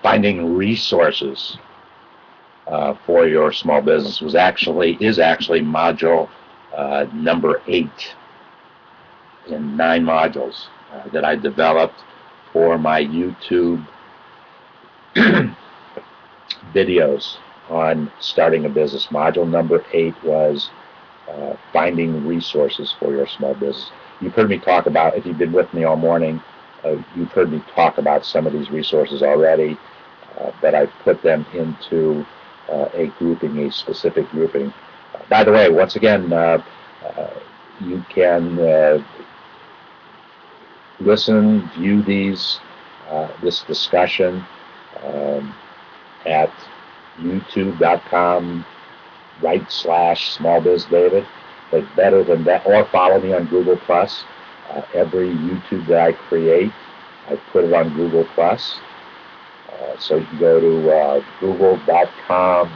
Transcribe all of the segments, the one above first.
finding resources for your small business is actually module number 8 in 9 modules that I developed for my YouTube videos on starting a business. Module number 8 was finding resources for your small business. You've heard me talk about, if you've been with me all morning, you've heard me talk about some of these resources already, but I've put them into a grouping, a specific grouping. By the way, once again, you can listen, view this discussion at youtube.com/smallbizdavid. But better than that, or follow me on Google+. Every YouTube that I create, I put it on Google+. So you can go to google.com.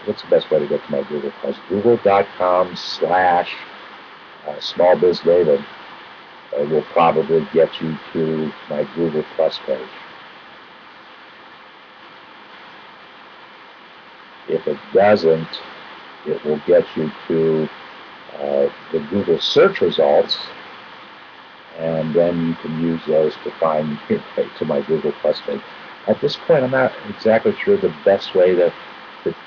What's the best way to get to my Google+? Google.com/smallbizdavid will probably get you to my Google+ page. If it doesn't, it will get you to the Google search results, and then you can use those to find your way to my Google+ page. At this point, I'm not exactly sure the best way to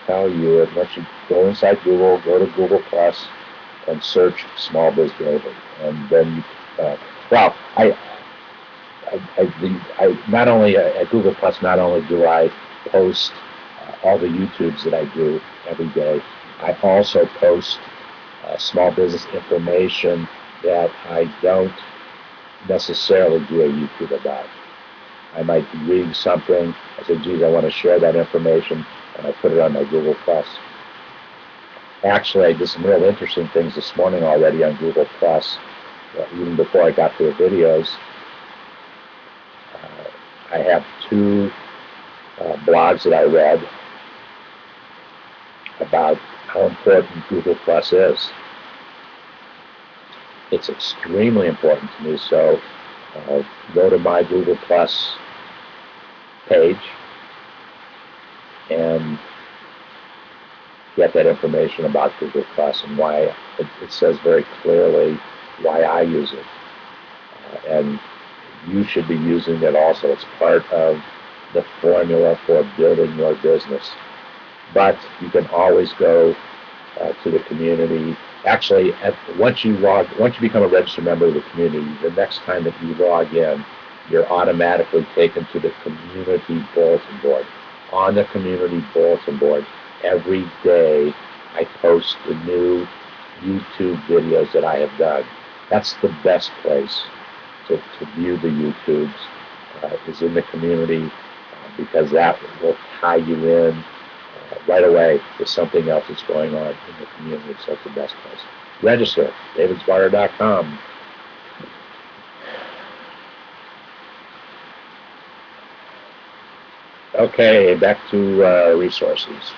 tell you, unless you go inside Google, go to Google+, and search Small Biz David, and then I not only at Google+, not only do I post all the YouTubes that I do every day, I also post small business information that I don't necessarily do a YouTube about. I might be reading something, I say, geez, I want to share that information, and I put it on my Google+. Actually, I did some real interesting things this morning already on Google+, even before I got to the videos. I have 2 blogs that I read about how important Google Plus is. It's extremely important to me, so go to my Google Plus page and get that information about Google Plus and why it says very clearly why I use it. And you should be using it also. It's part of the formula for building your business. But you can always go to the community. Actually, once you become a registered member of the community, the next time that you log in, you're automatically taken to the community bulletin board. On the community bulletin board, every day I post the new YouTube videos that I have done. That's the best place to view the YouTubes, is in the community, because that will tie you in right away to something else that's going on in the community. So that's the best place. Register, davidsbarter.com. Okay, back to resources.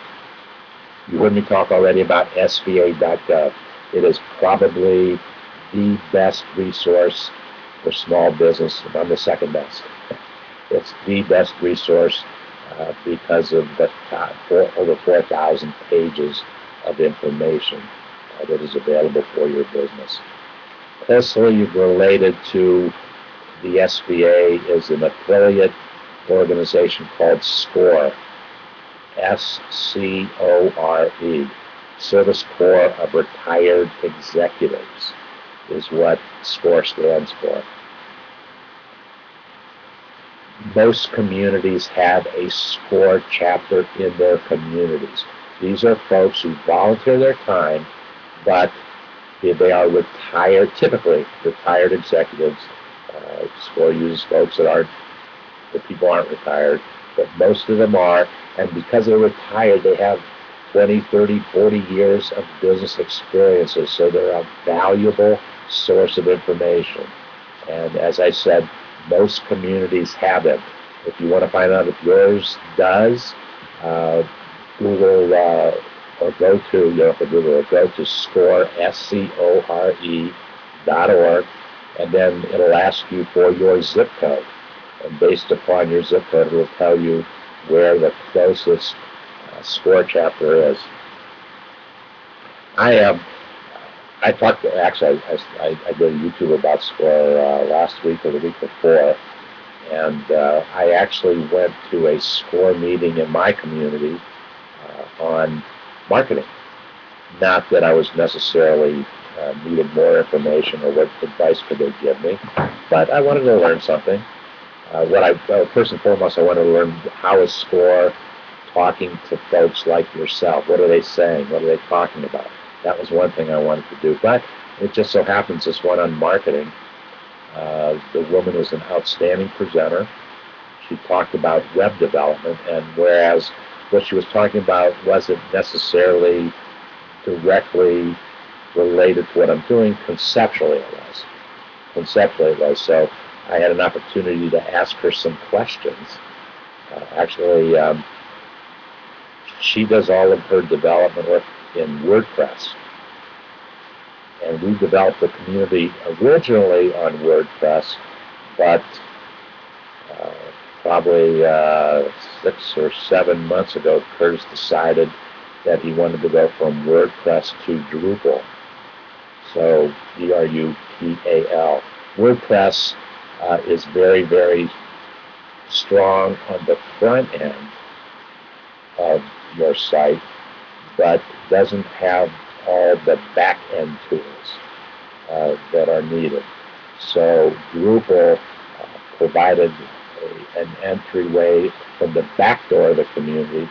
You heard me talk already about SBA.gov. It is probably the best resource for small business. I'm the second best. It's the best resource because of the over 4,000 pages of information that is available for your business. Closely related to the SBA is an affiliate organization called SCORE, S-C-O-R-E, Service Corps of Retired Executives, is what SCORE stands for. Most communities have a SCORE chapter in their communities. These are folks who volunteer their time, but they are retired, typically retired executives. SCORE uses folks that people aren't retired, but most of them are, and because they're retired, they have 20, 30, 40 years of business experiences, so they're a valuable source of information. And as I said, most communities have them. If you want to find out if yours does, Google or go to SCORE, SCORE.org, and then it'll ask you for your zip code. And based upon your zip code, it will tell you where the closest SCORE chapter is. I talked to, actually, I did a YouTube about SCORE last week or the week before, and I actually went to a SCORE meeting in my community on marketing. Not that I was necessarily needed more information or what advice could they give me, but I wanted to learn something. First and foremost, I wanted to learn how is SCORE talking to folks like yourself. What are they saying? What are they talking about? That was one thing I wanted to do. But it just so happens this one on marketing, the woman was an outstanding presenter. She talked about web development, and whereas what she was talking about wasn't necessarily directly related to what I'm doing, conceptually it was. So I had an opportunity to ask her some questions. She does all of her development work in WordPress. And we developed the community originally on WordPress, but probably 6 or 7 months ago, Curtis decided that he wanted to go from WordPress to Drupal. So Drupal. WordPress is very, very strong on the front end of your site, but doesn't have all the back end tools that are needed. So Drupal provided an entryway from the back door of the community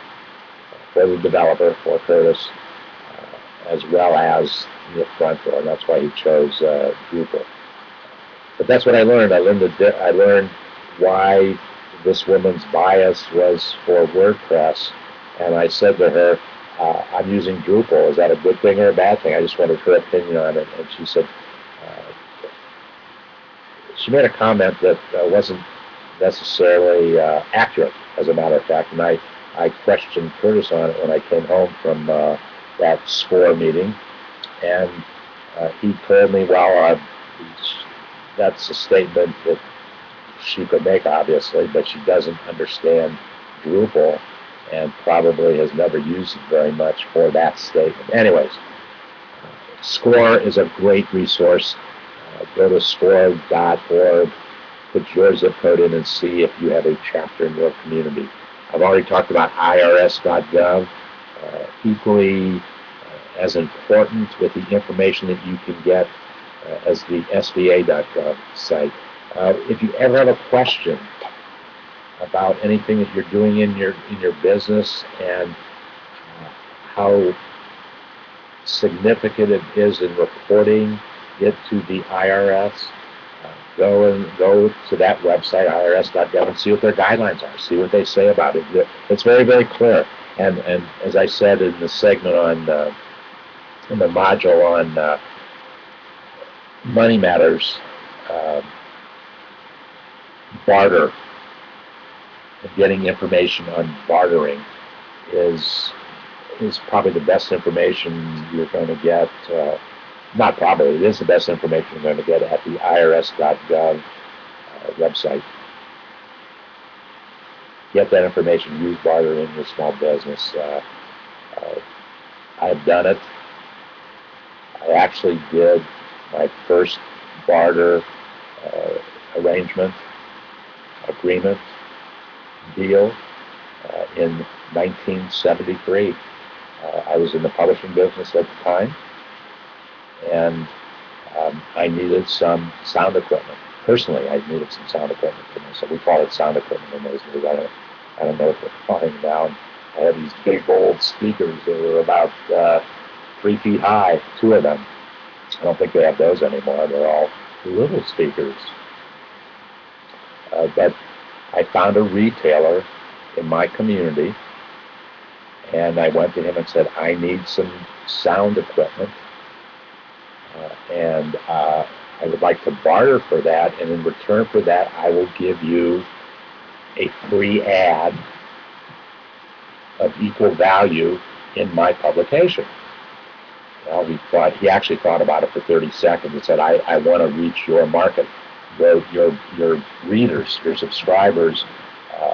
for the developer, for Curtis, as well as the front door, and that's why he chose Drupal. But that's what I learned. I learned why this woman's bias was for WordPress, and I said to her, I'm using Drupal. Is that a good thing or a bad thing? I just wanted her opinion on it, and she said, she made a comment that wasn't necessarily accurate, as a matter of fact, and I questioned Curtis on it when I came home from that SCORE meeting, and he told me, well, that's a statement that she could make, obviously, but she doesn't understand Drupal and probably has never used it very much for that statement. Anyways, SCORE is a great resource. Go to score.org, put your zip code in, and see if you have a chapter in your community. I've already talked about irs.gov. Equally as important with the information that you can get as the sba.gov site. If you ever have a question about anything that you're doing in your business and how significant it is in reporting it to the IRS, go to that website, irs.gov, and see what their guidelines are. See what they say about it. It's very, very clear. And as I said in the segment on in the module on Money Matters, barter, getting information on bartering is probably the best information you're going to get. Not probably, it is the best information you're going to get at the irs.gov website. Get that information, use barter in your small business. I've done it. I actually did my first barter agreement, deal in 1973. I was in the publishing business at the time, and I needed some sound equipment. Personally, I needed some sound equipment for myself. We call it sound equipment in those days. I don't know what they're calling it now. I had these big old speakers that were about 3 feet high, 2 of them. I don't think they have those anymore. They're all little speakers. But I found a retailer in my community, and I went to him and said, I need some sound equipment, and I would like to barter for that, and in return for that, I will give you a free ad of equal value in my publication. Well, he actually thought about it for 30 seconds and said, I want to reach your market. Your readers, your subscribers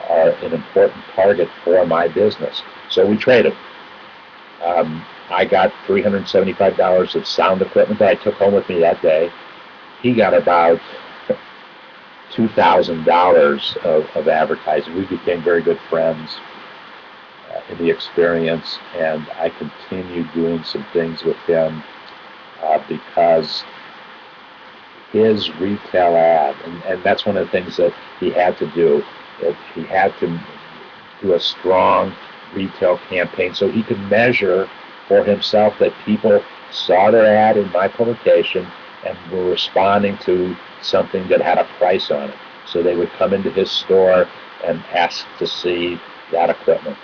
are an important target for my business. So we traded. I got $375 of sound equipment that I took home with me that day. He got about $2,000 of advertising. We became very good friends in the experience, and I continued doing some things with him because his retail ad, and that's one of the things that he had to do. He had to do a strong retail campaign so he could measure for himself that people saw their ad in my publication and were responding to something that had a price on it. So they would come into his store and ask to see that equipment.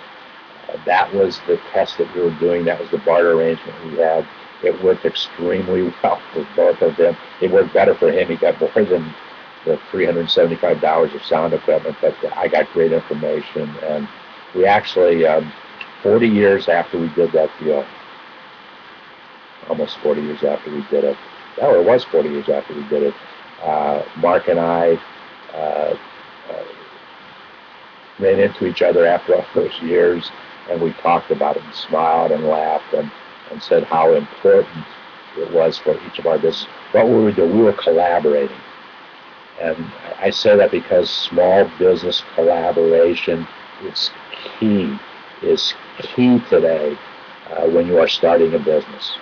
That was the test that we were doing. That was the barter arrangement we had. It worked extremely well for both of them. It worked better for him. He got more than the $375 of sound equipment, but I got great information. And we actually, 40 years after we did that deal, almost 40 years after we did it, it was 40 years after we did it, Mark and I ran into each other after all those years, and we talked about it and smiled and laughed and said how important it was for each of our businesses. What were we doing? We were collaborating. And I say that because small business collaboration is key today when you are starting a business.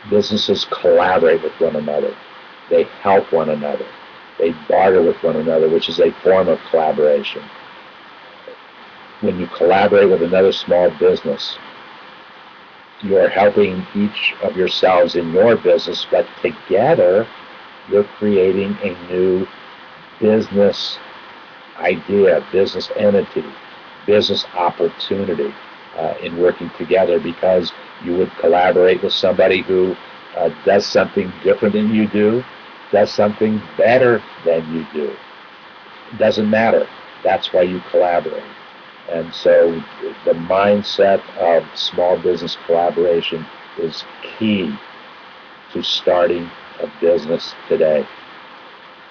Businesses collaborate with one another. They help one another. They barter with one another, which is a form of collaboration. When you collaborate with another small business, you are helping each of yourselves in your business, but together you're creating a new business idea, business entity, business opportunity in working together, because you would collaborate with somebody who does something different than you do, does something better than you do. It doesn't matter. That's why you collaborate. And so the mindset of small business collaboration is key to starting a business today.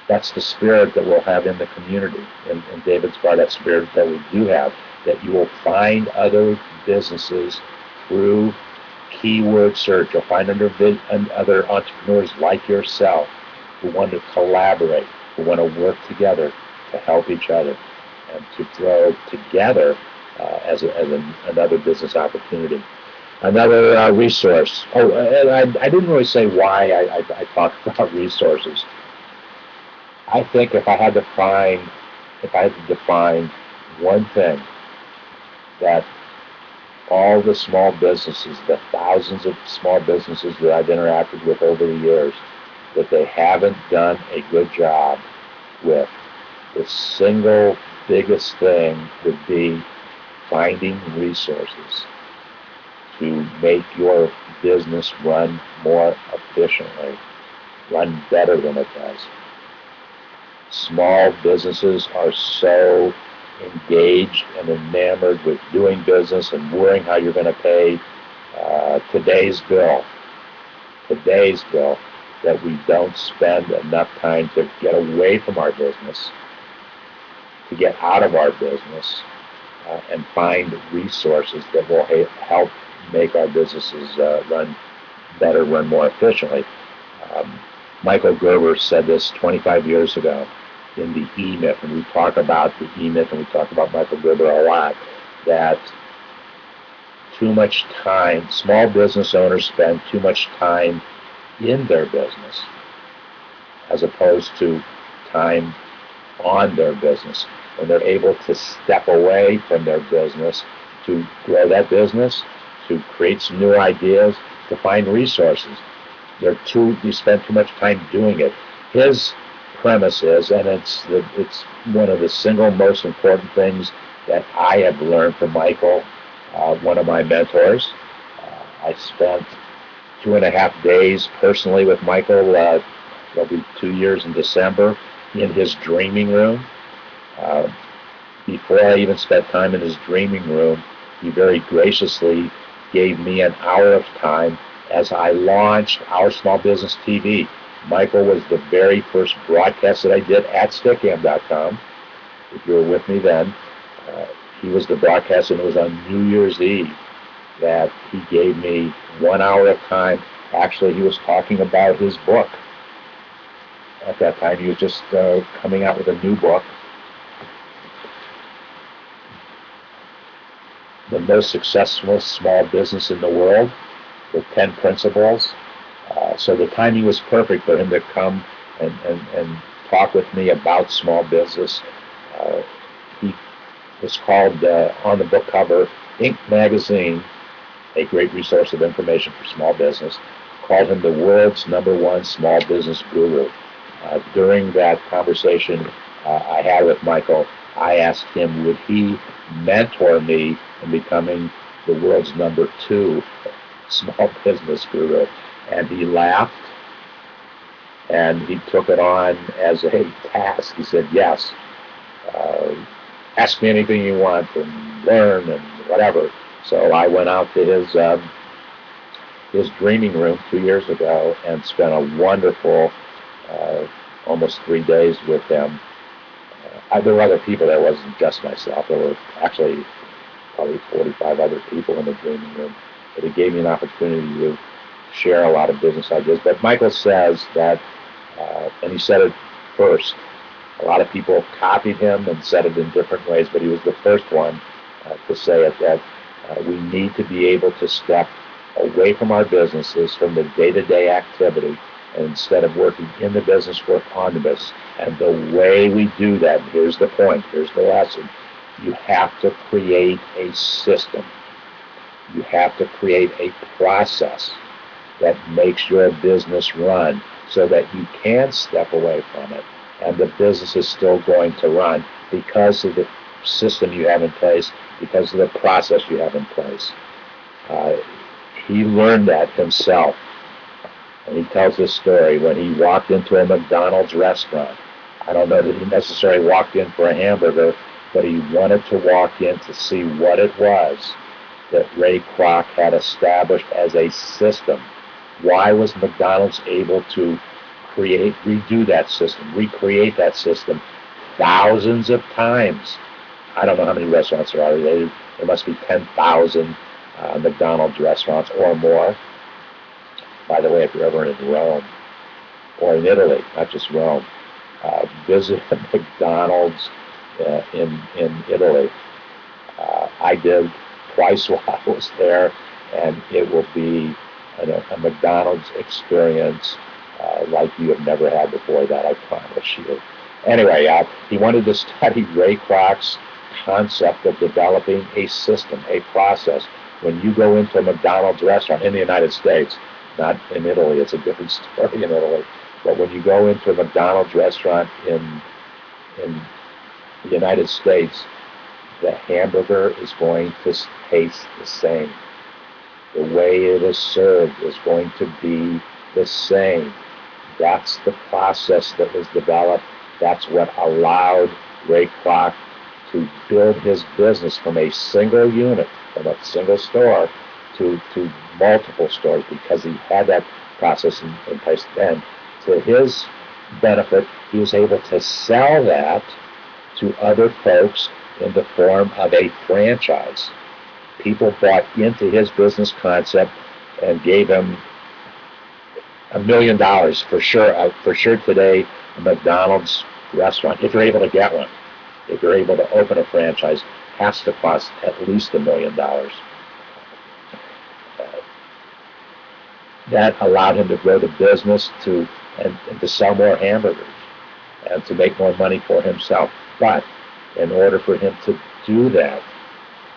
That's the spirit that we'll have in the community. And David's bar, that spirit that we do have, that you will find other businesses through keyword search. You'll find other entrepreneurs like yourself who want to collaborate, who want to work together to help each other and to grow together as another business opportunity. Another resource. Oh, and I didn't really say why I talked about resources. I think if I had to define one thing that all the small businesses, the thousands of small businesses that I've interacted with over the years, that they haven't done a good job with, the single biggest thing would be finding resources to make your business run more efficiently, run better than it does. Small businesses are so engaged and enamored with doing business and worrying how you're going to pay today's bill, that we don't spend enough time to get away from our business, to get out of our business, and find resources that will help make our businesses run better, run more efficiently. Michael Gerber said this 25 years ago in the E-Myth, and we talk about the E-Myth and we talk about Michael Gerber a lot, that too much time, small business owners spend too much time in their business as opposed to time on their business. When they're able to step away from their business to grow that business, to create some new ideas, to find resources. You spend too much time doing it. His premise is, and it's one of the single most important things that I have learned from Michael, one of my mentors. I spent 2.5 days personally with Michael. It'll be 2 years in December in his dreaming room. Before I even spent time in his dreaming room, he very graciously gave me an hour of time as I launched our small business TV. Michael was the very first broadcast that I did at stickam.com. If you were with me then, he was the broadcast, and it was on New Year's Eve that he gave me 1 hour of time. Actually, he was talking about his book. At that time, he was just coming out with a new book, The Most Successful Small Business in the World, with 10 principles. So the timing was perfect for him to come and talk with me about small business. He was called, on the book cover, Inc. magazine, a great resource of information for small business, called him the world's #1 small business guru. During that conversation I had with Michael, I asked him, would he mentor me in becoming the world's #2 small business guru? And he laughed, and he took it on as a task. He said, yes, ask me anything you want and learn and whatever. So I went out to his dreaming room 2 years ago and spent a wonderful almost 3 days with him. There were other people. There wasn't just myself. There were actually probably 45 other people in the dreaming room. But it gave me an opportunity to share a lot of business ideas. But Michael says that, and he said it first, a lot of people copied him and said it in different ways, but he was the first one to say it, that we need to be able to step away from our businesses, from the day-to-day activity, and instead of working in the business, work on the business. And the way we do that, here's the point, here's the lesson, you have to create a system. You have to create a process that makes your business run so that you can step away from it and the business is still going to run because of the system you have in place, because of the process you have in place. He learned that himself. And he tells this story when he walked into a McDonald's restaurant. I don't know that he necessarily walked in for a hamburger, but he wanted to walk in to see what it was that Ray Kroc had established as a system. Why was McDonald's able to redo that system, recreate that system thousands of times? I don't know how many restaurants there are. There must be 10,000 McDonald's restaurants or more. By the way, if you're ever in Rome or in Italy, not just Rome, visit McDonald's in Italy. I did twice while I was there, and it will be a McDonald's experience like you have never had before, that I promise you. Anyway, he wanted to study Ray Kroc's concept of developing a system, a process. When you go into a McDonald's restaurant in the United States, not in Italy, it's a different story in Italy, but when you go into a McDonald's restaurant in the United States, the hamburger is going to taste the same. The way it is served is going to be the same. That's the process that was developed. That's what allowed Ray Kroc to build his business from a single unit, from a single store, to multiple stores, because he had that process in place. And to his benefit, he was able to sell that to other folks in the form of a franchise. People bought into his business concept and gave him $1 million for sure. For sure today, a McDonald's restaurant, if you're able to get one, if you're able to open a franchise, has to cost at least $1 million. That allowed him to grow the business and to sell more hamburgers and to make more money for himself. But in order for him to do that,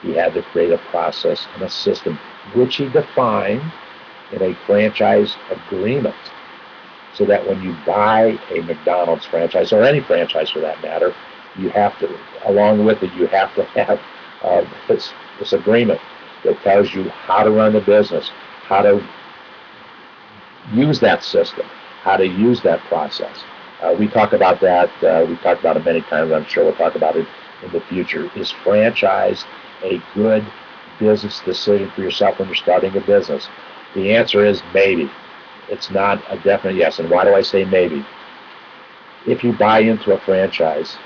he had to create a process and a system, which he defined in a franchise agreement, so that when you buy a McDonald's franchise, or any franchise for that matter, you have to, along with it, you have to have this agreement that tells you how to run the business, how to use that system, how to use that process. We talk about that. We've talked about it many times. I'm sure we'll talk about it in the future. Is franchise a good business decision for yourself when you're starting a business? The answer is maybe. It's not a definite yes. And why do I say maybe? If you buy into a franchise,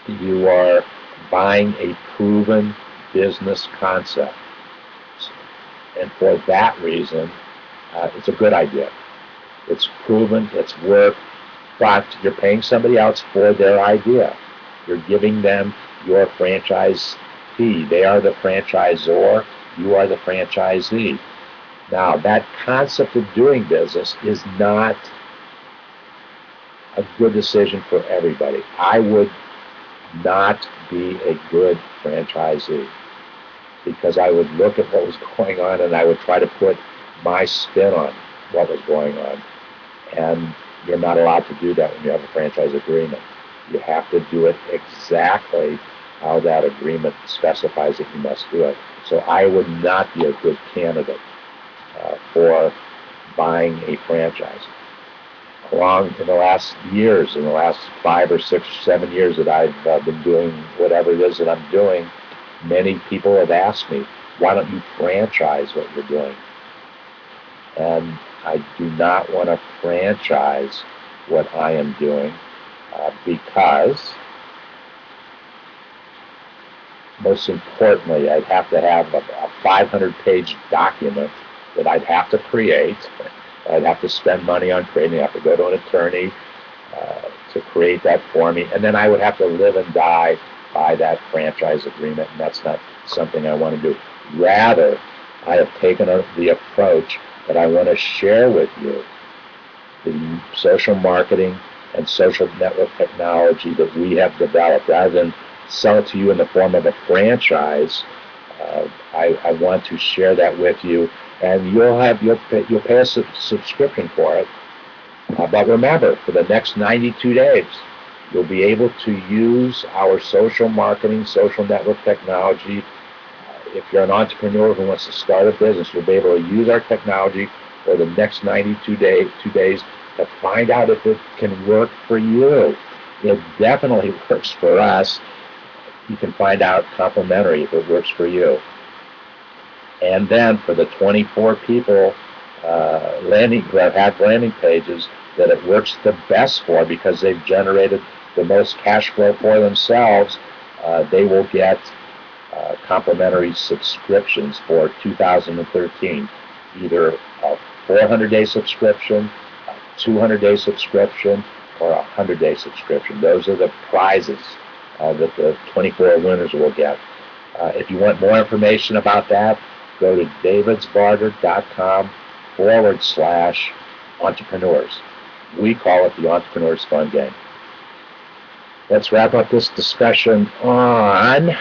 you are buying a proven business concept. And for that reason, it's a good idea. It's proven, it's worked, but you're paying somebody else for their idea. You're giving them your franchise fee. They are the franchisor, you are the franchisee. Now, that concept of doing business is not a good decision for everybody. I would not be a good franchisee because I would look at what was going on and I would try to put my spin on what was going on. And you're not allowed to do that when you have a franchise agreement. You have to do it exactly how that agreement specifies that you must do it. So I would not be a good candidate for buying a franchise. In the last 5 or 6 or 7 years that I've been doing whatever it is that I'm doing, many people have asked me, why don't you franchise what you're doing? And I do not want to franchise what I am doing because, most importantly, I'd have to have a 500-page document that I'd have to create. I'd have to spend money on creating. I'd have to go to an attorney to create that for me. And then I would have to live and die by that franchise agreement, and that's not something I want to do. Rather, I have taken the approach that I want to share with you the social marketing and social network technology that we have developed. Rather than sell it to you in the form of a franchise, I want to share that with you, and you'll pay a subscription for it. But remember, for the next 92 days, you'll be able to use our social marketing, social network technology. If you're an entrepreneur who wants to start a business, you'll be able to use our technology for the next 92 days to find out if it can work for you. It definitely works for us. You can find out complimentary if it works for you. And then for the 24 people that have landing pages that it works the best for because they've generated the most cash flow for themselves, they will get complimentary subscriptions for 2013, either a 400-day subscription, a 200-day subscription, or a 100-day subscription. Those are the prizes that the 24 winners will get. If you want more information about that, go to davidsbarter.com/entrepreneurs. We call it the Entrepreneur's Fun Game. Let's wrap up this discussion on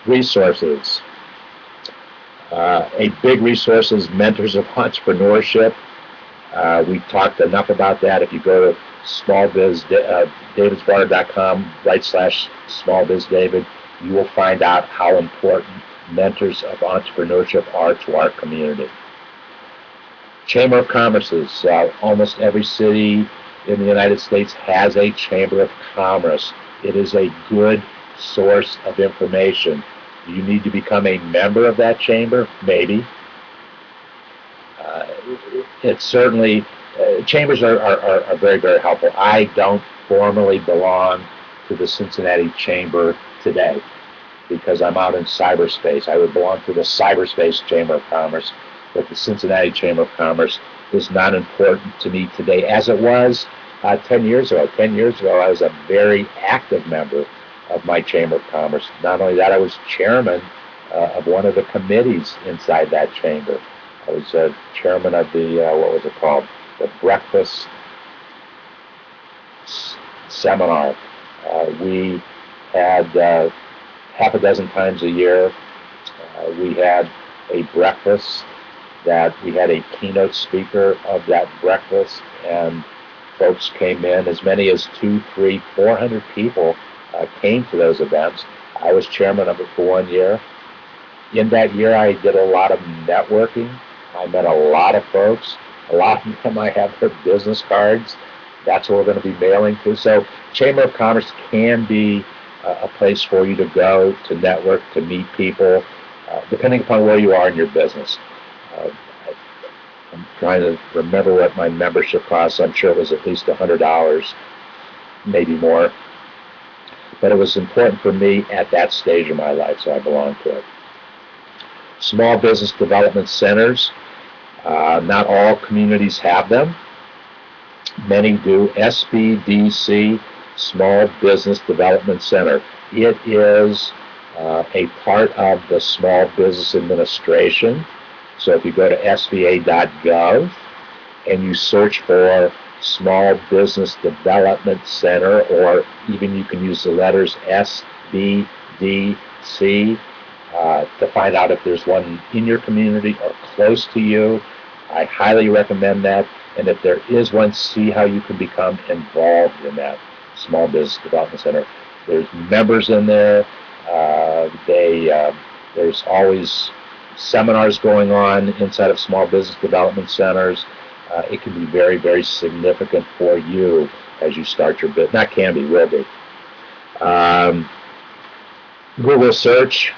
resources. A big resource is Mentors of Entrepreneurship. We've talked enough about that. If you go to davidsbarter.com/smallbizdavid, you will find out how important Mentors of Entrepreneurship are to our community. Chamber of Commerce's. Almost every city in the United States has a Chamber of Commerce. It is a good source of information. Do you need to become a member of that chamber? Maybe. It's certainly, chambers are very, very helpful. I don't formally belong to the Cincinnati Chamber today because I'm out in cyberspace. I would belong to the Cyberspace Chamber of Commerce, but the Cincinnati Chamber of Commerce is not important to me today as it was 10 years ago. 10 years ago, I was a very active member of my Chamber of Commerce. Not only that, I was chairman of one of the committees inside that chamber. I was chairman of the, what was it called? The Breakfast Seminar. We had half a dozen times a year, we had a breakfast that we had a keynote speaker of that breakfast, and folks came in, as many as 200, 300, 400 people came to those events. I was chairman of it for 1 year. In that year, I did a lot of networking. I met a lot of folks. A lot of them, I have their business cards. That's what we're going to be mailing to. So Chamber of Commerce can be a place for you to go, to network, to meet people. depending upon where you are in your business. Uh, I'm trying to remember what my membership costs. I'm sure it was at least $100, maybe more. But it was important for me at that stage of my life, so I belonged to it. Small business development centers. Not all communities have them. Many do. SBDC, Small Business Development Center. It is a part of the Small Business Administration. So if you go to sba.gov and you search for Small Business Development Center, or even you can use the letters SBDC to find out if there's one in your community or close to you. I highly recommend that. And if there is one, see how you can become involved in that Small Business Development Center. There's members in there. There's always seminars going on inside of small business development centers. It can be very, very significant for you as you start your business. Not can be, will be. Google search.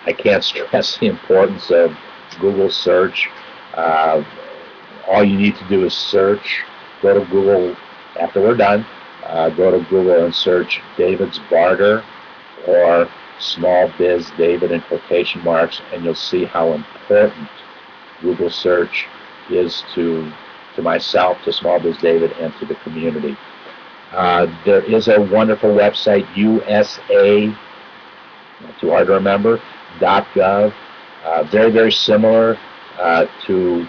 I can't stress the importance of Google search. All you need to do is search. Go to Google after we're done. Go to Google and search David's Barter or Small Biz David in quotation marks, and you'll see how important Google search is to myself, to Small Biz David, and to the community. There is a wonderful website, USA, not too hard to remember, .gov. Very, very similar to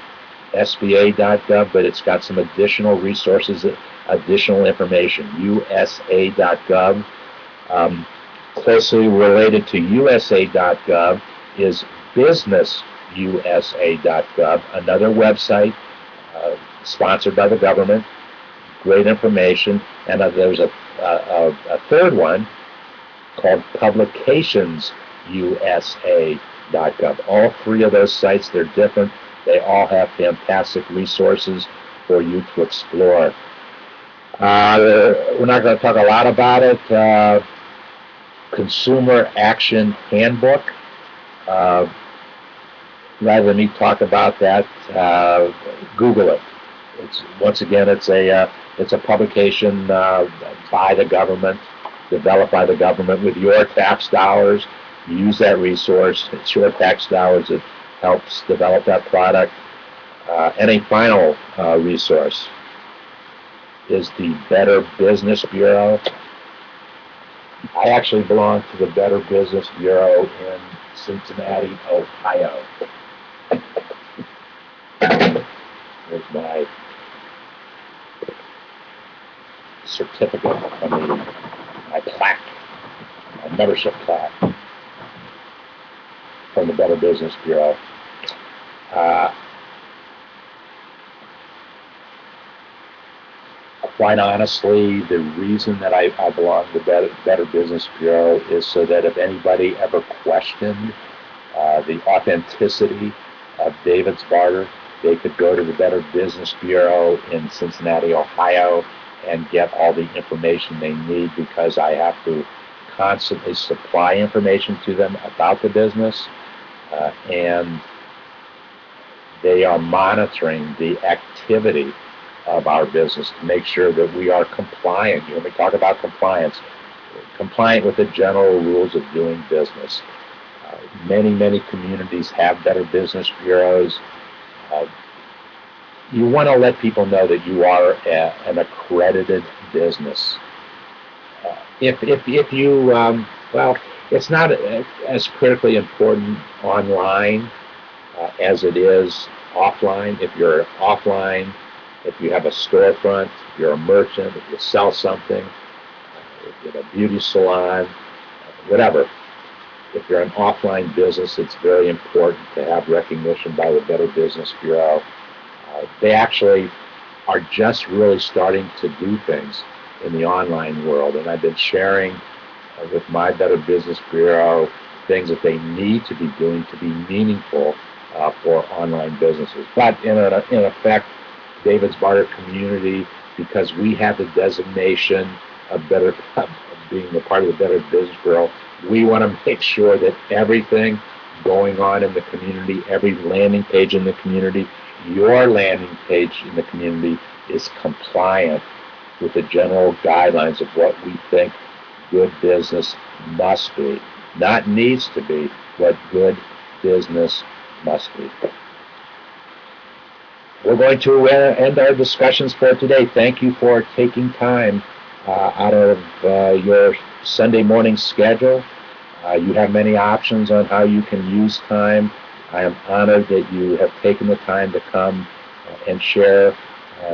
SBA.gov, but it's got some additional resources, additional information. USA.gov. Closely related to USA.gov is BusinessUSA.gov, another website sponsored by the government. Great information. And there's a third one called PublicationsUSA.gov. All three of those sites, they're different. They all have fantastic resources for you to explore. We're not going to talk a lot about it. Consumer Action Handbook. Rather than me talk about that, Google it. Once again, it's a publication by the government, developed by the government with your tax dollars. Use that resource. It's your tax dollars that helps develop that product. And a final resource is the Better Business Bureau. I actually belong to the Better Business Bureau in Cincinnati, Ohio. There's my certificate, my plaque, my membership plaque from the Better Business Bureau. Quite honestly, the reason that I belong to the Better Business Bureau is so that if anybody ever questioned the authenticity of David's Barter, they could go to the Better Business Bureau in Cincinnati, Ohio, and get all the information they need, because I have to constantly supply information to them about the business, and they are monitoring the activity of our business to make sure that we are compliant. When we talk about compliance, compliant with the general rules of doing business. Many communities have Better Business Bureaus. You want to let people know that you are an accredited business. If you, well, it's not as critically important online as it is offline. If you're offline, if you have a storefront, if you're a merchant, if you sell something, if you're a beauty salon, whatever. If you're an offline business, it's very important to have recognition by the Better Business Bureau. They actually are just really starting to do things in the online world, and I've been sharing with my Better Business Bureau things that they need to be doing to be meaningful for online businesses. But in effect, David's Barter community, because we have the designation of being a part of the Better Business Bureau, We want to make sure that everything going on in the community, every landing page in the community, your landing page in the community is compliant with the general guidelines of what we think good business must be. Not needs to be, what good business must be. We're going to end our discussions for today. Thank you for taking time out of your Sunday morning schedule. You have many options on how you can use time. I am honored that you have taken the time to come and share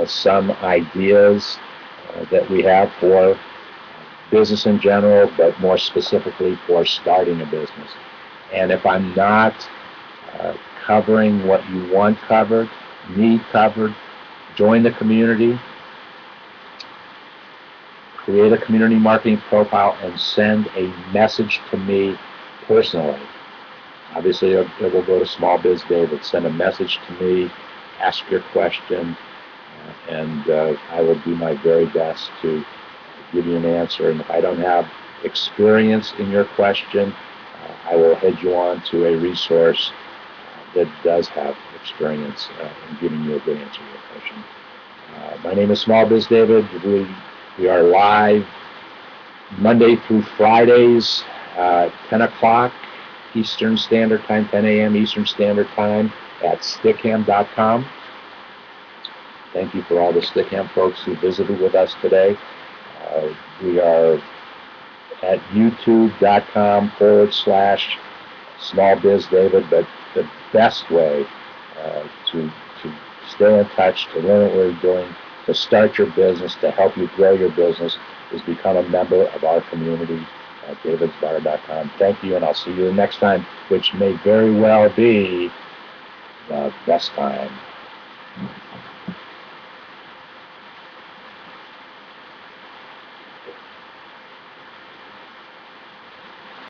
some ideas that we have for business in general, but more specifically for starting a business. And if I'm not covering what you want covered, need covered, join the community, create a community marketing profile, and send a message to me personally. Obviously, it will go to Small Biz David. Send a message to me, ask your question, and I will do my very best to give you an answer. And if I don't have experience in your question, I will head you on to a resource that does have experience in giving you a good answer to your question. My name is Small Biz David. We are live Monday through Fridays, 10 o'clock Eastern Standard Time, 10 a.m. Eastern Standard Time at stickham.com. Thank you for all the Stickham folks who visited with us today. We are at youtube.com/smallbizdavid, but the best way to stay in touch, to learn what we're doing, to start your business, to help you grow your business, is become a member of our community at davidsbar.com. Thank you, and I'll see you the next time, which may very well be the best time.